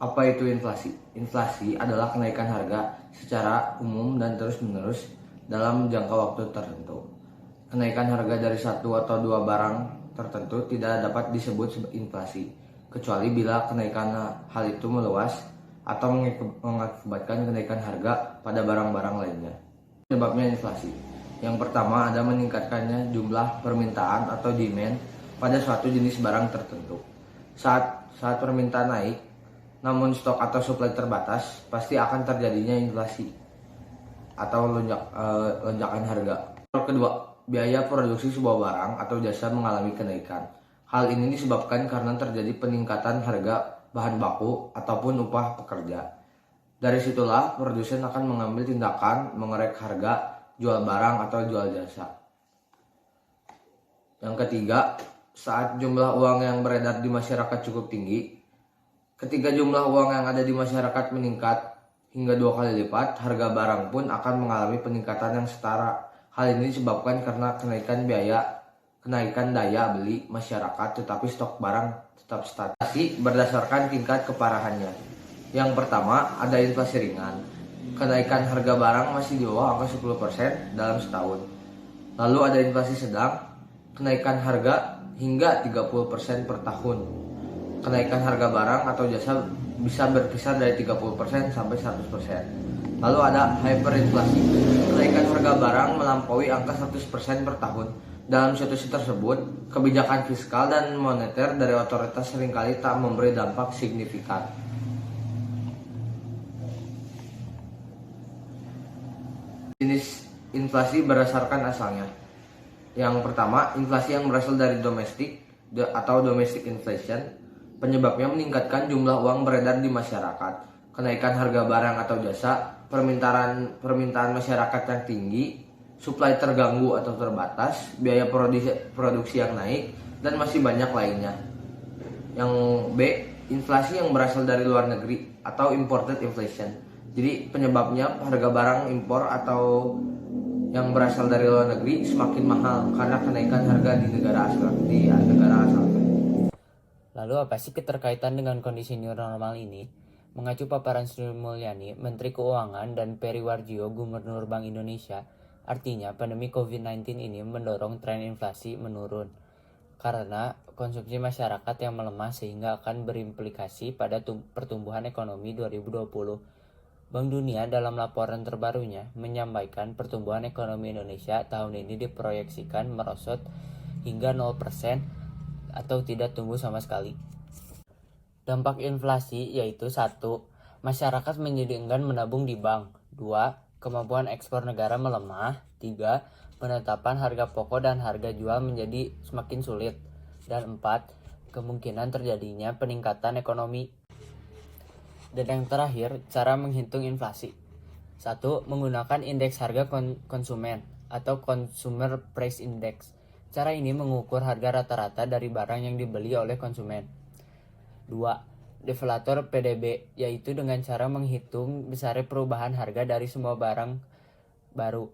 Apa itu inflasi? Inflasi adalah kenaikan harga secara umum dan terus-menerus dalam jangka waktu tertentu. Kenaikan harga dari satu atau dua barang tertentu tidak dapat disebut inflasi, kecuali bila kenaikan hal itu meluas atau mengakibatkan kenaikan harga pada barang-barang lainnya. Penyebabnya inflasi. Yang pertama ada meningkatkannya jumlah permintaan atau demand pada suatu jenis barang tertentu. Saat permintaan naik, namun stok atau suplai terbatas, pasti akan terjadinya inflasi atau lonjakan harga. Kedua, biaya produksi sebuah barang atau jasa mengalami kenaikan. Hal ini disebabkan karena terjadi peningkatan harga bahan baku ataupun upah pekerja. Dari situlah produsen akan mengambil tindakan mengerek harga jual barang atau jual jasa. Yang ketiga, saat jumlah uang yang beredar di masyarakat cukup tinggi. Ketika jumlah uang yang ada di masyarakat meningkat hingga 2 kali lipat, harga barang pun akan mengalami peningkatan yang setara. Hal ini disebabkan karena kenaikan daya beli masyarakat, tetapi stok barang tetap statis berdasarkan tingkat keparahannya. Yang pertama, ada inflasi ringan. Kenaikan harga barang masih di bawah angka 10% dalam setahun. Lalu ada inflasi sedang, kenaikan harga hingga 30% per tahun. Kenaikan harga barang atau jasa bisa berkisar dari 30% sampai 100%. Lalu ada hyperinflasi. Kenaikan harga barang melampaui angka 100% per tahun. Dalam situasi tersebut, kebijakan fiskal dan moneter dari otoritas seringkali tak memberi dampak signifikan. Jenis inflasi berdasarkan asalnya. Yang pertama, inflasi yang berasal dari domestik atau domestic inflation. Penyebabnya meningkatkan jumlah uang beredar di masyarakat, kenaikan harga barang atau jasa, permintaan masyarakat yang tinggi, suplai terganggu atau terbatas, biaya produksi yang naik, dan masih banyak lainnya. Yang B, inflasi yang berasal dari luar negeri atau imported inflation. Jadi penyebabnya harga barang impor atau yang berasal dari luar negeri semakin mahal karena kenaikan harga di negara asal. Lalu apa sih keterkaitan dengan kondisi new normal ini? Mengacu paparan Sri Mulyani, Menteri Keuangan, dan Peri Warjio, Gubernur Bank Indonesia, artinya pandemi COVID-19 ini mendorong tren inflasi menurun karena konsumsi masyarakat yang melemah sehingga akan berimplikasi pada pertumbuhan ekonomi 2020. Bank Dunia dalam laporan terbarunya menyampaikan pertumbuhan ekonomi Indonesia tahun ini diproyeksikan merosot hingga 0% atau tidak tumbuh sama sekali. Dampak inflasi yaitu 1. Masyarakat menjadi enggan menabung di bank. 2. Kemampuan ekspor negara melemah. 3. Penetapan harga pokok dan harga jual menjadi semakin sulit. Dan 4. Kemungkinan terjadinya peningkatan ekonomi. Dan yang terakhir, cara menghitung inflasi. 1. Menggunakan indeks harga konsumen atau Consumer Price Index. Cara ini mengukur harga rata-rata dari barang yang dibeli oleh konsumen. 2. Deflator PDB, yaitu dengan cara menghitung besarnya perubahan harga dari semua barang baru,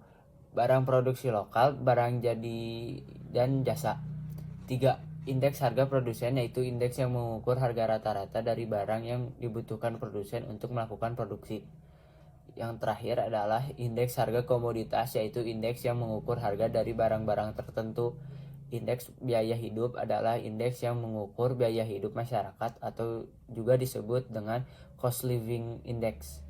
barang produksi lokal, barang jadi, dan jasa. 3. Indeks harga produsen, yaitu indeks yang mengukur harga rata-rata dari barang yang dibutuhkan produsen untuk melakukan produksi. Yang terakhir adalah indeks harga komoditas, yaitu indeks yang mengukur harga dari barang-barang tertentu. Indeks biaya hidup adalah indeks yang mengukur biaya hidup masyarakat atau juga disebut dengan cost living index.